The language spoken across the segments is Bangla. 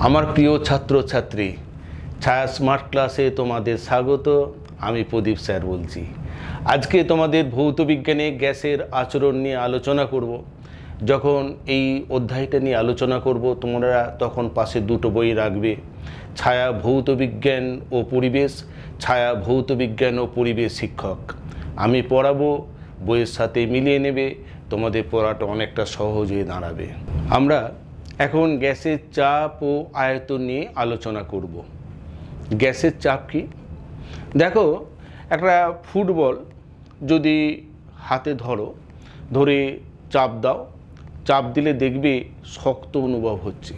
আমার প্রিয় ছাত্রছাত্রী, ছায়া স্মার্ট ক্লাসে তোমাদের স্বাগত। আমি প্রদীপ স্যার বলছি। আজকে তোমাদের ভৌত বিজ্ঞানে গ্যাসের আচরণ নিয়ে আলোচনা করব। যখন এই অধ্যায়টা নিয়ে আলোচনা করব, তোমরা তখন পাশে দুটো বই রাখবে, ছায়া ভৌত বিজ্ঞান ও পরিবেশ, ছায়া ভৌত বিজ্ঞান ও পরিবেশ শিক্ষক। আমি পড়াবো, বইয়ের সাথে মিলিয়ে নেবে, তোমাদের পড়াটা অনেকটা সহজ হয়ে দাঁড়াবে। আমরা এখন গ্যাসের চাপ ও আয়তন নিয়ে আলোচনা করব। গ্যাসের চাপ কি? দেখো, একটা ফুটবল যদি হাতে ধরে চাপ দাও, চাপ দিলে দেখবে শক্ত অনুভব হচ্ছে।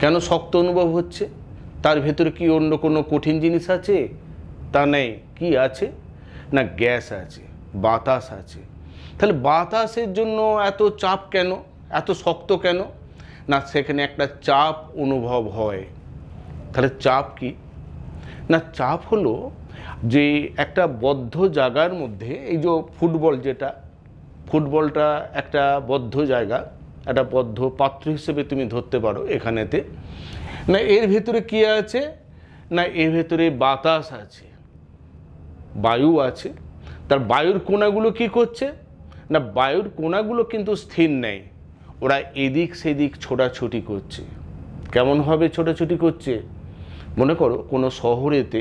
কেন শক্ত অনুভব হচ্ছে? তার ভেতরে কি অন্য কোনো কঠিন জিনিস আছে? তা নেই। কি আছে? না, গ্যাস আছে, বাতাস আছে। তাহলে বাতাসের জন্য এত চাপ কেন, এত শক্ত কেন? না, সেখানে একটা চাপ অনুভব হয়। তাহলে চাপ কি? না, চাপ হলো যে একটা বদ্ধ জায়গার মধ্যে, এই যে ফুটবলটা একটা বদ্ধ জায়গা, একটা বদ্ধ পাত্র হিসেবে তুমি ধরতে পারো এখানেতে। না, এর ভেতরে কি আছে? না, এর ভেতরে বাতাস আছে, বায়ু আছে। তার বায়ুর কণাগুলো কি করছে? না, বায়ুর কণাগুলো কিন্তু স্থির নেই, ওরা এদিক সেদিক ছোটাছুটি করছে। কেমনভাবে ছোটাছুটি করছে? মনে করো কোনো শহরেতে,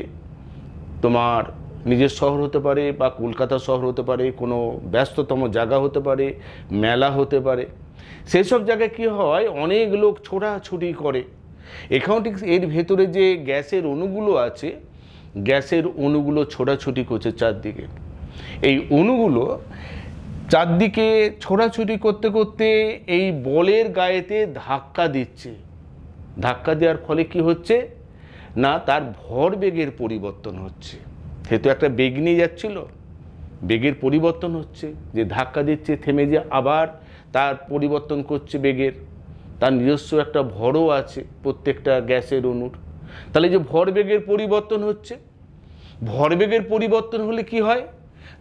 তোমার নিজের শহর হতে পারে বা কলকাতা শহর হতে পারে, কোনো ব্যস্ততম জায়গা হতে পারে, মেলা হতে পারে। সেসব জায়গায় কী হয়, অনেক লোক ছোটাছুটি করে। এখানেও ঠিক এর ভেতরে যে গ্যাসের অণুগুলো আছে, গ্যাসের অণুগুলো ছোটাছুটি করছে চারদিকে। এই অণুগুলো চারদিকে ছোটাছুটি করতে করতে এই বলের গায়েতে ধাক্কা দিচ্ছে। ধাক্কা দেওয়ার ফলে কি হচ্ছে? না, তার ভরবেগের পরিবর্তন হচ্ছে। যেহেতু একটা বেগ নিয়ে যাচ্ছিল, বেগের পরিবর্তন হচ্ছে। যে ধাক্কা দিচ্ছে, থেমে যে আবার তার পরিবর্তন করছে বেগের। তার নিজস্ব একটা ভরও আছে প্রত্যেকটা গ্যাসের অণুর। তাহলে যে ভরবেগের পরিবর্তন হচ্ছে, ভরবেগের পরিবর্তন হলে কি হয়?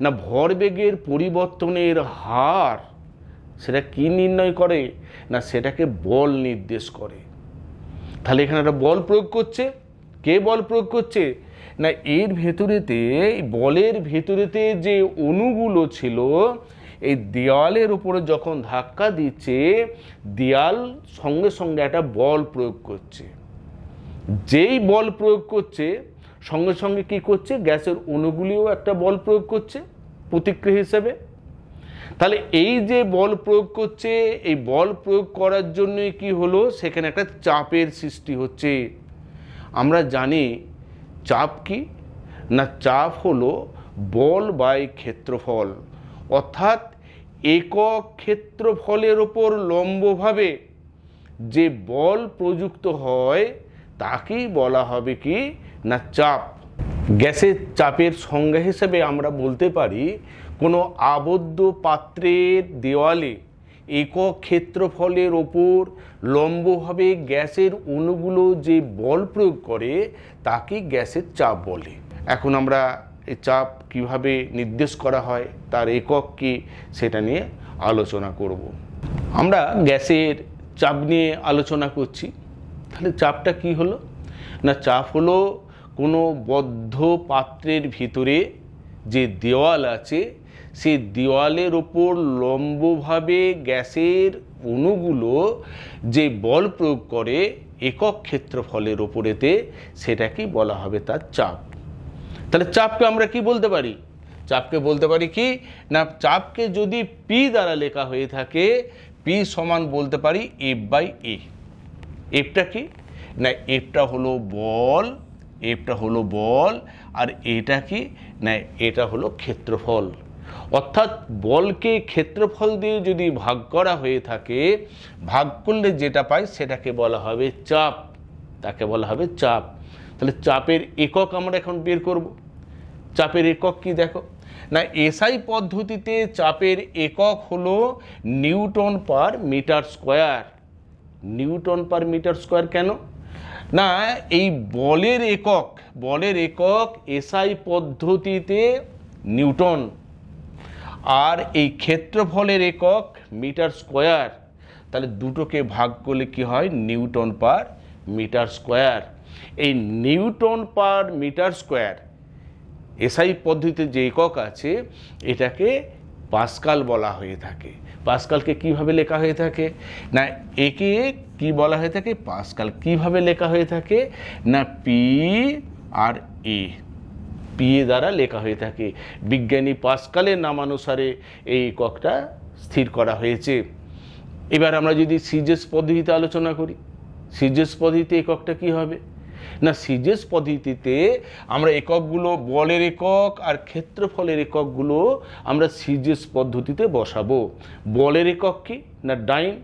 না, ভরবেগের পরিবর্তনের হার সেটা কি নির্ণয় করে? না, সেটাকে বল নির্দেশ করে। তাহলে এখানে একটা বল প্রয়োগ করছে। কে বল প্রয়োগ করছে? না, এর ভেতরেতে, বলের ভেতরেতে যে অণুগুলো ছিল, এই দেওয়ালের উপরে যখন ধাক্কা দিচ্ছে, দেওয়াল সঙ্গে সঙ্গে একটা বল প্রয়োগ করছে। যেই বল প্রয়োগ করছে, সঙ্গে সঙ্গে কি করছে? গ্যাসের অণুগুলিও একটা বল প্রয়োগ করছে প্রতিক্রিয়া হিসেবে। তাহলে এই যে বল প্রয়োগ করছে, এই বল প্রয়োগ করার জন্যই কি হলো? সেখানে একটা চাপের সৃষ্টি হচ্ছে। আমরা জানি চাপ কি? না, চাপ হলো বল বাই ক্ষেত্রফল, অর্থাৎ একক ক্ষেত্রফলের ওপর লম্বভাবে যে বল প্রযুক্ত হয় তাকেই বলা হবে কি? না, চাপ। গ্যাসের চাপের সংজ্ঞা হিসেবে আমরা বলতে পারি, কোনো আবদ্ধ পাত্রের দেওয়ালে একক ক্ষেত্রফলের ওপর লম্বভাবে গ্যাসের অণুগুলো যে বল প্রয়োগ করে তাকে গ্যাসের চাপ বলে। এখন আমরা এই চাপ কিভাবে নির্দেশ করা হয়, তার একক কি, সেটা নিয়ে আলোচনা করব। আমরা গ্যাসের চাপ নিয়ে আলোচনা করছি। তাহলে চাপটা কি হলো? না, চাপ হলো কোনো বদ্ধ পাত্রের ভিতরে যে দেওয়াল আছে, সেই দেওয়ালের ওপর লম্বভাবে গ্যাসের অণুগুলো যে বল প্রয়োগ করে একক ক্ষেত্রফলের ওপরেতে, সেটাকেই বলা হবে তার চাপ। তাহলে চাপকে আমরা কি বলতে পারি? চাপকে বলতে পারি কি? না, চাপকে যদি পি দ্বারা লেখা হয়ে থাকে, পি সমান বলতে পারি এফ বাই এ। এফটা কি? না, এফটা হলো বল, এফটা হলো বল, আর এটা কি? না, এটা হলো ক্ষেত্রফল। অর্থাৎ বলকে ক্ষেত্রফল দিয়ে যদি ভাগ করা হয়ে থাকে, ভাগ করলে যেটা পাই সেটাকে বলা হবে চাপ। তাকে বলা হবে চাপ। তাহলে চাপের একক আমরা এখন বের করব। চাপের একক কি? দেখো না, এসআই পদ্ধতিতে চাপের একক হলো newton per metre square. Newton per metre square কেন? না, এই বলের একক এসআই পদ্ধতিতে নিউটন, আর এই ক্ষেত্রফলের একক মিটার স্কোয়ার। তাহলে দুটোকে ভাগ করলে কি হয়? Newton per metre square. এই newton per metre square SI পদ্ধতিতে যে একক আছে এটাকে পাস্কাল বলা হয়ে থাকে। পাস্কালকে কিভাবে লেখা হয়ে থাকে না, একে কি বলা হয়ে থাকে, পাস্কাল। কিভাবে লেখা হয়ে থাকে না, P R A, P A দ্বারা লেখা হয়ে থাকে। বিজ্ঞানী পাস্কালের নামানুসারে এই এককটা স্থির করা হয়েছে। এবার আমরা যদি সিজেস পদ্ধতিতে আলোচনা করি, সিজেস পদ্ধতিতে এককটা কি হবে না, সিজেস পদ্ধতিতে আমরা এককগুলো, বলের একক আর ক্ষেত্রফলের এককগুলো আমরা সিজেস পদ্ধতিতে বসাবো। বলের একক কি না, ডাইন,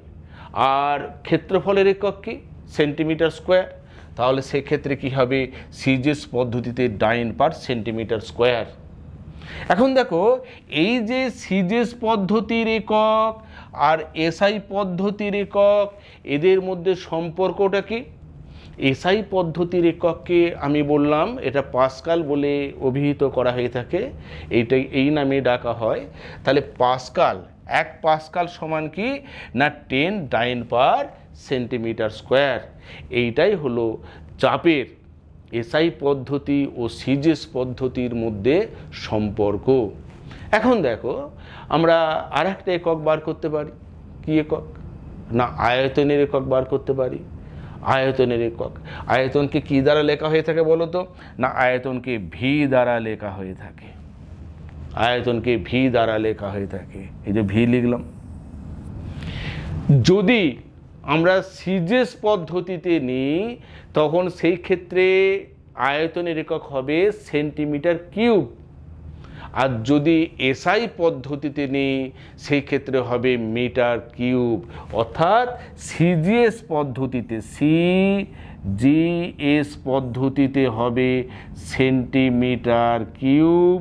আর ক্ষেত্রফলের একক কি, সেন্টিমিটার স্কোয়ার। তাহলে সেক্ষেত্রে কি হবে, সিজেস পদ্ধতিতে ডাইন পার সেন্টিমিটার স্কোয়ার। এখন দেখো, এই যে সিজেস পদ্ধতির একক আর এসআই পদ্ধতির একক, এদের মধ্যে সম্পর্কটা কি? এসআই পদ্ধতির একককে আমি বললাম এটা পাস্কাল বলে অভিহিত করা হয়ে থাকে, এইটাই এই নামে ডাকা হয়। তাহলে পাস্কাল, 1 পাস্কাল সমান কি না 10 ডাইন পার সেন্টিমিটার স্কোয়ার। এইটাই হলো চাপের এসআই পদ্ধতি ও সিজেস পদ্ধতির মধ্যে সম্পর্ক। এখন দেখো, আমরা আর একটা একক বার করতে পারি। কি একক না, আয়তনের একক বার করতে পারি। আয়তনের একক, আয়তনকে কি দ্বারা লেখা হয়ে থাকে বলো তো না, আয়তনকে ভি দ্বারা লেখা হয়ে থাকে। আয়তনকে ভি দ্বারা লেখা হয়ে থাকে, এই যে ভি লিখলাম। যদি আমরা সিজেস পদ্ধতিতে নিই তখন সেই ক্ষেত্রে আয়তনের একক হবে সেন্টিমিটার কিউব, আর যদি এসআই পদ্ধতিতে নিই সেই ক্ষেত্রে হবে মিটার কিউব। অর্থাৎ সিজিএস পদ্ধতিতে, সিজিএস পদ্ধতিতে হবে সেন্টিমিটার কিউব,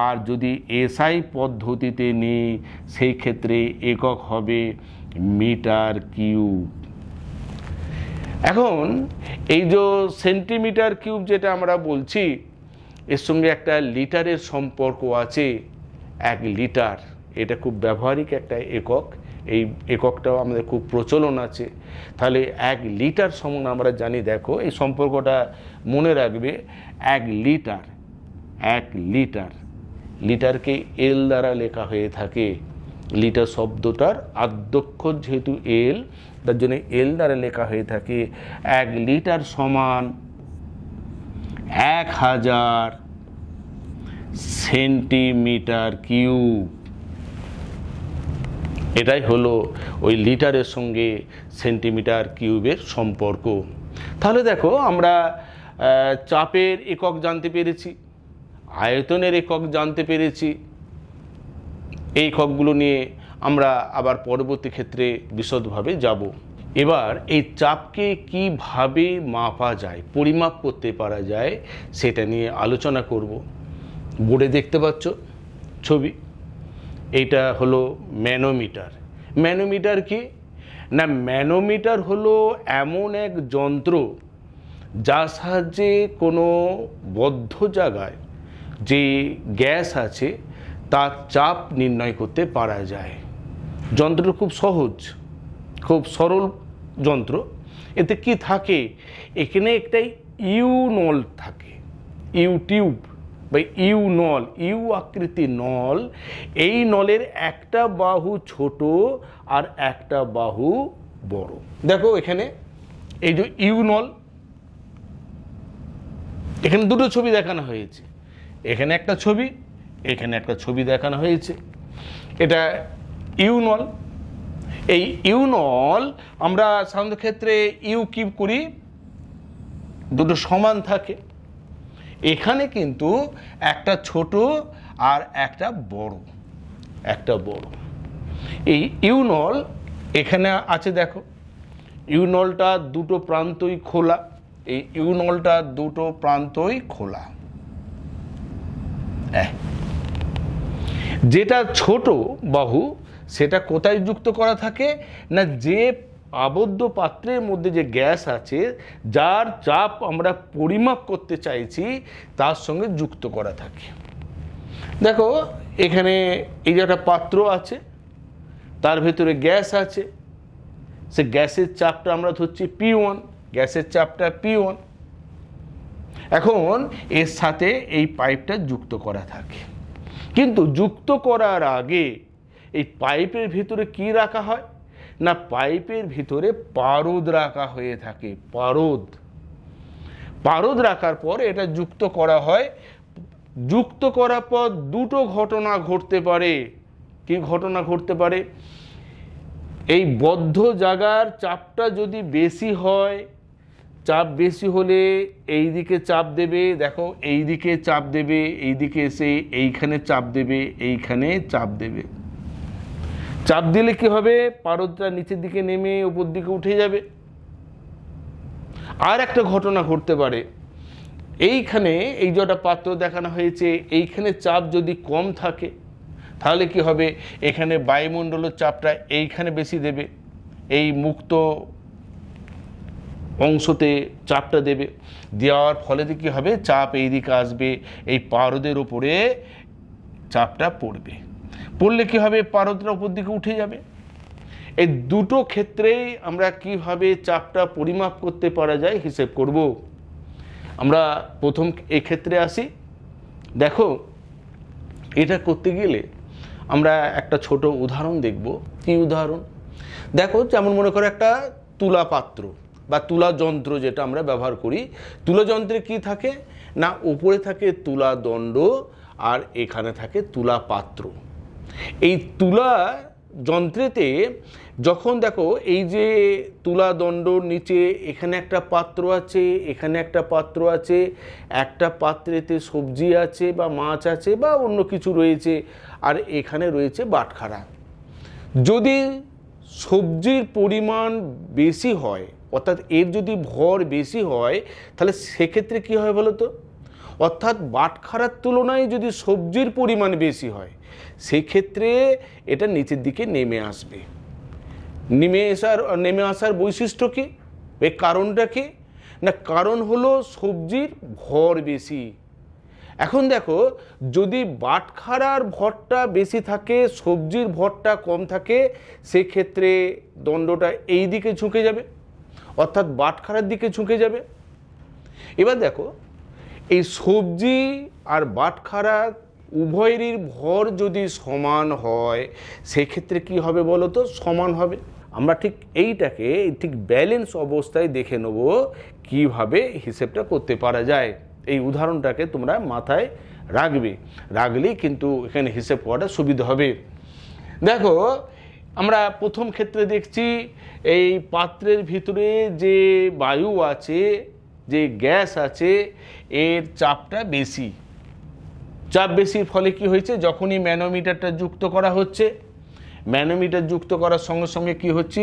আর যদি এসআই পদ্ধতিতে নিই সেই ক্ষেত্রে একক হবে মিটার কিউব। এখন এই যে সেন্টিমিটার কিউব যেটা আমরা বলছি, এর সঙ্গে একটা লিটারের সম্পর্ক আছে। 1 লিটার, এটা খুব ব্যবহারিক একটা একক, এই এককটাও আমাদের খুব প্রচলন আছে। তাহলে 1 লিটার সমান আমরা জানি, দেখো এই সম্পর্কটা মনে রাখবে। 1 লিটার, 1 লিটার, লিটারকে এল দ্বারা লেখা হয়ে থাকে। লিটার শব্দটার আদ্যক্ষর যেহেতু এল, তার জন্য এল দ্বারা লেখা হয়ে থাকে। 1 লিটার সমান 1000 সেন্টিমিটার কিউব। এটাই হলো ওই লিটারের সঙ্গে সেন্টিমিটার কিউবের সম্পর্ক। তাহলে দেখো, আমরা চাপের একক জানতে পেরেছি, আয়তনের একক জানতে পেরেছি। এই এককগুলো নিয়ে আমরা আবার পরবর্তী ক্ষেত্রে বিশদভাবে যাব। এবার এই চাপকে কিভাবে মাপা যায়, পরিমাপ করতে পারা যায়, সেটা নিয়ে আলোচনা করব। বোর্ডে দেখতে পাচ্ছ ছবি, এইটা হলো ম্যানোমিটার। ম্যানোমিটার কি না, ম্যানোমিটার হলো এমন এক যন্ত্র যার সাহায্যে কোনো বদ্ধ জায়গায় যে গ্যাস আছে তার চাপ নির্ণয় করতে পারা যায়। যন্ত্রটা খুব সহজ, খুব সরল যন্ত্র। এতে কি থাকে, এখানে একটা ইউ নল থাকে, ইউ টিউব বা ইউ নল, ইউ আকৃতি নল। এই নলের একটা বাহু ছোট আর একটা বাহু বড়। দেখো এখানে এই যে ইউ নল, এখানে দুটো ছবি দেখানো হয়েছে, এখানে একটা ছবি, এখানে একটা ছবি দেখানো হয়েছে। এটা ইউ নল। এই ইউ নল আমরা সাধারণত ক্ষেত্রে ইউ কিউব করি, দুটো সমান থাকে। এখানে কিন্তু একটা ছোট আর একটা বড়, একটা বড়। এই ইউ নল এখানে আছে, দেখো ইউ নলটা দুটো প্রান্তই খোলা, এই ইউ নলটা দুটো প্রান্তই খোলা। যেটা ছোট বাহু সেটা কোথায় যুক্ত করা থাকে না, যে আবদ্ধ পাত্রের মধ্যে যে গ্যাস আছে যার চাপ আমরা পরিমাপ করতে চাইছি তার সঙ্গে যুক্ত করা থাকে। দেখো এখানে এই যে একটা পাত্র আছে, তার ভেতরে গ্যাস আছে, সে গ্যাসের চাপটা আমরা ধরছি P1, গ্যাসের চাপটা P1। এখন এর সাথে এই পাইপটা যুক্ত করা থাকে, কিন্তু যুক্ত করার আগে এই পাইপের ভিতরে কি রাখা হয় না পাইপের ভিতরে পারদ রাখা হয়ে থাকে। পারদ রাখার পর এটা যুক্ত করা হয়। যুক্ত করার পর দুটো ঘটনা ঘটতে পারে। কি ঘটনা ঘটতে পারে? এই বদ্ধ জায়গার চাপটা যদি বেশি হয়, চাপ বেশি হলে এই দিকে চাপ দেবে, দেখো এই দিকে চাপ দেবে, এই দিকে এসে এইখানে চাপ দেবে, এইখানে চাপ দেবে। চাপ দিলে কি হবে? পারদটা নিচের দিকে নেমে উপর দিকে উঠে যাবে। আর একটা ঘটনা ঘটতে পারে, এইখানে এই যেটা পাত্র দেখানো হয়েছে এইখানে চাপ যদি কম থাকে তাহলে কি হবে? এখানে বায়ুমণ্ডলের চাপটা এইখানে বেশি দেবে, এই মুক্ত অংশতে চাপটা দেবে। দেওয়ার ফলে কি হবে? চাপ এই দিকে আসবে, এই পারদের উপরে চাপটা পড়বে। পড়লে কি হবে? পারদটা উপর দিকে উঠে যাবে। এই দুটো ক্ষেত্রেই আমরা কিভাবে চাপটা পরিমাপ করতে পারা যায় হিসেব করব। আমরা প্রথম এই ক্ষেত্রে আসি। দেখো, এটা করতে গেলে আমরা একটা ছোট উদাহরণ দেখব। কি উদাহরণ? দেখো, যেমন মনে করো একটা তুলা পাত্র বা তুলা যন্ত্র যেটা আমরা ব্যবহার করি। তুলা যন্ত্রে কি থাকে না উপরে থাকে তুলা দণ্ড আর এখানে থাকে তুলা পাত্র। এই তুলা যন্ত্রেতে যখন দেখো এই যে তুলা দণ্ডর নিচে এখানে একটা পাত্র আছে, এখানে একটা পাত্র আছে, একটা পাত্রেতে সবজি আছে বা মাছ আছে বা অন্য কিছু রয়েছে, আর এখানে রয়েছে বাটখারা। যদি সবজির পরিমাণ বেশি হয়, অর্থাৎ এর যদি ভর বেশি হয়, তাহলে সেক্ষেত্রে কী হয় বলো তো? অর্থাৎ বাটখারার তুলনায় যদি সবজির পরিমাণ বেশি হয় সেই ক্ষেত্রে এটা নিচের দিকে নেমে আসবে। নেমে আসার বৈশিষ্ট্য কি? এর কারণটা কি না কারণ হলো সবজির ভর বেশি। এখন দেখো, যদি বাটখারার ভরটা বেশি থাকে সবজির ভরটা কম থাকে সেক্ষেত্রে দণ্ডটা এই দিকে ঝুঁকে যাবে, অর্থাৎ বাটখারার দিকে ঝুঁকে যাবে। এবার দেখো, এই সবজি আর বাটখারা উভয়েরই ভর যদি সমান হয় সেক্ষেত্রে কি হবে বলো তো? সমান হবে। আমরা ঠিক এইটাকে ঠিক ব্যালেন্স অবস্থায় দেখে নেব কিভাবে হিসেবটা করতে পারা যায়। এই উদাহরণটাকে তোমরা মাথায় রাখলেই কিন্তু এখানে হিসেব করাটা সুবিধা হবে। দেখো, আমরা প্রথম ক্ষেত্রে দেখছি এই পাত্রের ভিতরে যে বায়ু আছে, যে গ্যাস আছে, এর চাপটা বেশি। চাপ বেশির ফলে কি হয়েছে? যখনই ম্যানোমিটারটা যুক্ত করা হচ্ছে, ম্যানোমিটার যুক্ত করার সঙ্গে সঙ্গে কি হচ্ছে?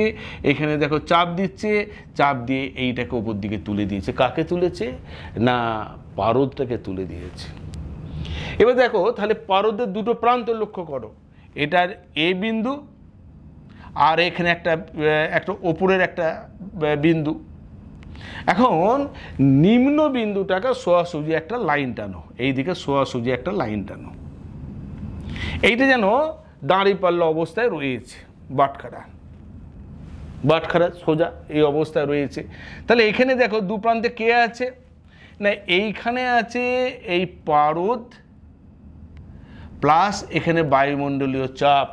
এখানে দেখো চাপ দিচ্ছে, চাপ দিয়ে এইটাকে উপর দিকে তুলে দিয়েছে। কাকে তুলেছে? না পারদটাকে তুলে দিয়েছে। এবার দেখো, তাহলে পারদের দুটো প্রান্ত লক্ষ্য করো। এটার এ বিন্দু আর এখানে একটা ওপরের একটা বিন্দু। এখন নিম্ন বিন্দুটাকে সোজাসুজি একটা লাইন টানো, এইদিকে সোজাসুজি একটা লাইন টানো। এইটা যেন দাঁড়িপাল্লা অবস্থায় রয়েছে। বাটখারা সোজা এই অবস্থায় রয়েছে। তাহলে এখানে দেখো দু প্রান্তে কে আছে না এইখানে আছে এই পারদ প্লাস এখানে বায়ুমণ্ডলীয় চাপ।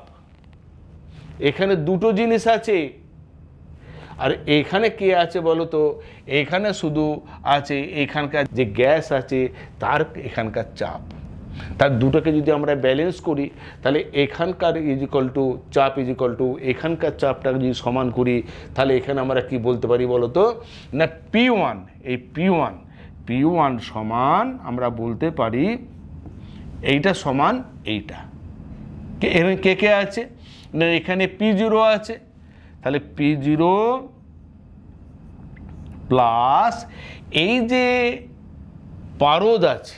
এখানে দুটো জিনিস আছে। আর এখানে কে আছে বলো তো? এখানে শুধু আছে এখানকার যে গ্যাস আছে তার এখানকার চাপ। তার দুটোকে যদি আমরা ব্যালেন্স করি তাহলে এখানকার ইজিক্যাল টু চাপ ইজিক্যাল টু এখানকার চাপটা যদি সমান করি তাহলে এখানে আমরা কি বলতে পারি বলো তো? না P1, এই P1 সমান আমরা বলতে পারি এইটা সমান এইটা। কে কে আছে না এখানে P0 আছে, তাহলে P0 প্লাস এই যে পারদ আছে,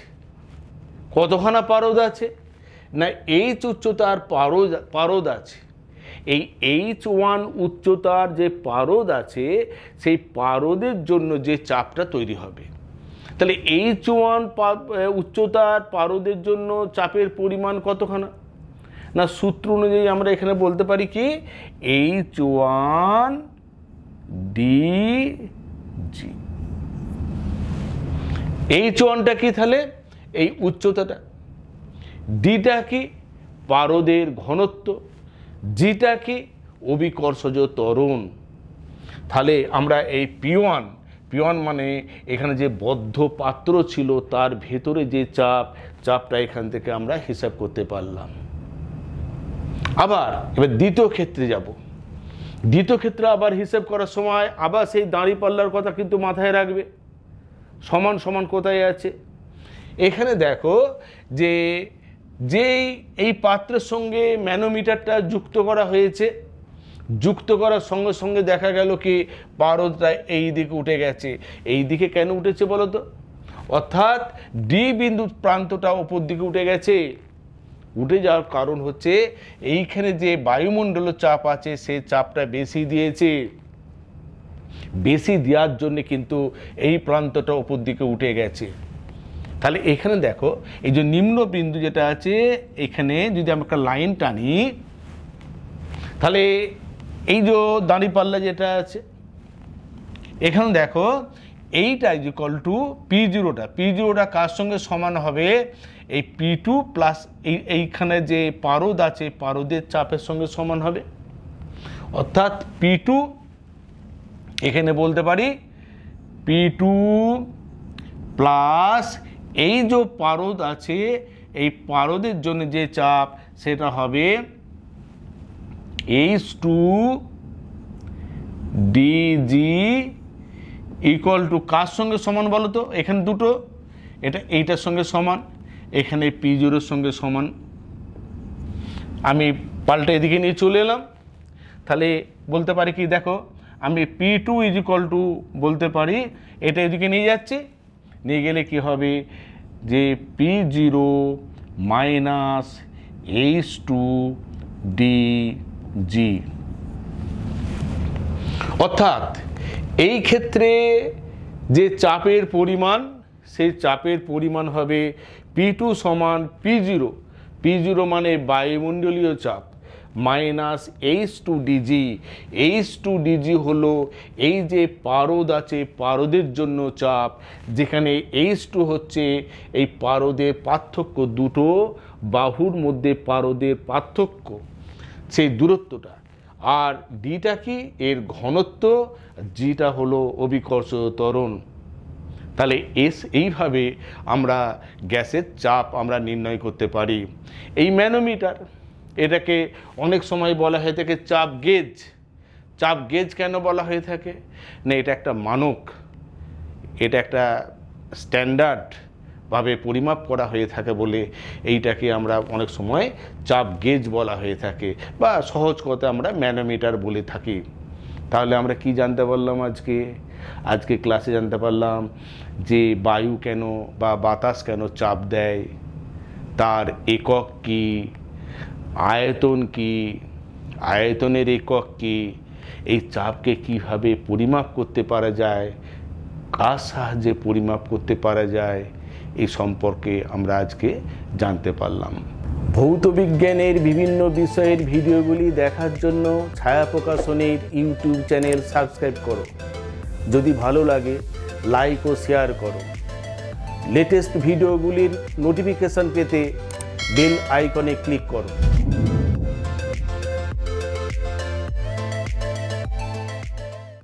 কতখানা পারদ আছে না H উচ্চতার পারদ আছে। এই H1 উচ্চতার যে পারদ আছে সেই পারদের জন্য যে চাপটা তৈরি হবে, তাহলে H1 উচ্চতার পারদের জন্য চাপের পরিমাণ কতখানা না সূত্র অনুযায়ী আমরা এখানে বলতে পারি কি H1 D জি। H1টা কি তাহলে? এই উচ্চতাটা। ডিটা কি? পারদের ঘনত্ব। জিটা কি? অভিকর্ষজ ত্বরণ। তাহলে আমরা এই P1 মানে এখানে যে বদ্ধ পাত্র ছিল তার ভেতরে যে চাপটা এখান থেকে আমরা হিসাব করতে পারলাম। আবার এবার দ্বিতীয় ক্ষেত্রে যাব। দ্বিতীয় ক্ষেত্রে আবার হিসাব করার সময় আবার সেই দাঁড়িপাল্লার কথা কিন্তু মাথায় রাখবে। সমান সমান কোথায় আছে? এখানে দেখো যে এই পাত্রের সঙ্গে ম্যানোমিটারটা যুক্ত করা হয়েছে, যুক্ত করার সঙ্গে সঙ্গে দেখা গেল কি পারদটা এই দিকে উঠে গেছে। এই দিকে কেন উঠেছে বলো তো? অর্থাৎ ডি বিন্দু প্রান্তটা ওপর দিকে উঠে গেছে। উঠে যাওয়ার কারণ হচ্ছে এইখানে যে বায়ুমণ্ডলের চাপ আছে সেই চাপটা বেশি দিয়েছে। বেশি দেওয়ার জন্য কিন্তু এই প্রান্তটা ওপর দিকে উঠে গেছে। তাহলে এখানে দেখো এই যে নিম্ন বিন্দু যেটা আছে এখানে যদি আমরা একটা লাইন টানি, তাহলে এই যে দাঁড়িপাল্লা যেটা আছে এখানে দেখো এইটা ইকুয়াল টু P0টা কার সঙ্গে সমান হবে? এই P2 প্লাস এইখানে যে পারদ আছে পারদের চাপের সঙ্গে সমান হবে। অর্থাৎ P2 এখানে বলতে পারি P2 প্লাস এই যে পারদ আছে এই পারদের জন্য যে চাপ সেটা হবে H2 dg ইকুয়াল টু কার সঙ্গে সমান বলো তো? এখানে দুটো, এটা এইটার সঙ্গে সমান, এখানে P0 এর সঙ্গে সমান। আমি পাল্টা এদিকে নিয়ে চলে এলাম। তাহলে বলতে পারি কি দেখো, আমি P2 ইজ ইকুয়াল টু বলতে পারি এটা এদিকে নিয়ে যাচ্ছি, নিয়ে গেলে কি হবে যে P0 মাইনাস H2 dg। অর্থাৎ এই ক্ষেত্রে যে চাপের পরিমাণ সেই চাপের পরিমাণ হবে P2 সমান P0 মানে বায়ুমণ্ডলীয় চাপ minus H2 dg। H2 dg হলো এই যে পারদ আছে পারদের জন্য চাপ, যেখানে H2 হচ্ছে এই পারদের পার্থক্য, দুটো বাহুর মধ্যে পারদের পার্থক্য, সেই দূরত্বটা। আর ডিটা কি? এর ঘনত্ব। জিটা হলো অভিকর্ষজ ত্বরণ। তাহলে এইভাবে আমরা গ্যাসের চাপ আমরা নির্ণয় করতে পারি। এই ম্যানোমিটার এটাকে অনেক সময় বলা হয়ে থাকে চাপ গেজ। চাপ গেজ কেন বলা হয়ে থাকে? না, এটা একটা মানক, এটা একটা স্ট্যান্ডার্ড ভাবে পরিমাপ করা হয়ে থাকে বলে এইটাকে আমরা অনেক সময় চাপ গেজ বলা হয়ে থাকে, বা সহজ কথা আমরা ম্যানোমিটার বলে থাকি। তাহলে আমরা কি জানতে পারলাম আজকে ক্লাসে জানতে পারলাম যে বায়ু কেন বা বাতাস কেন চাপ দেয়, তার একক কি, আয়তন কি, আয়তনের একক কি, এই চাপকে কিভাবে পরিমাপ করতে পারা যায়, কার সাহায্যে পরিমাপ করতে পারা যায়, এই সম্পর্কে আমরা আজকে জানতে পারলাম। ভৌত বিজ্ঞানের বিভিন্ন বিষয়ের ভিডিওগুলি দেখার জন্য ছায়া প্রকাশনের ইউটিউব চ্যানেল সাবস্ক্রাইব করো। যদি ভালো লাগে লাইক ও শেয়ার করো। লেটেস্ট ভিডিওগুলির নোটিফিকেশন পেতে বেল আইকনে ক্লিক করো।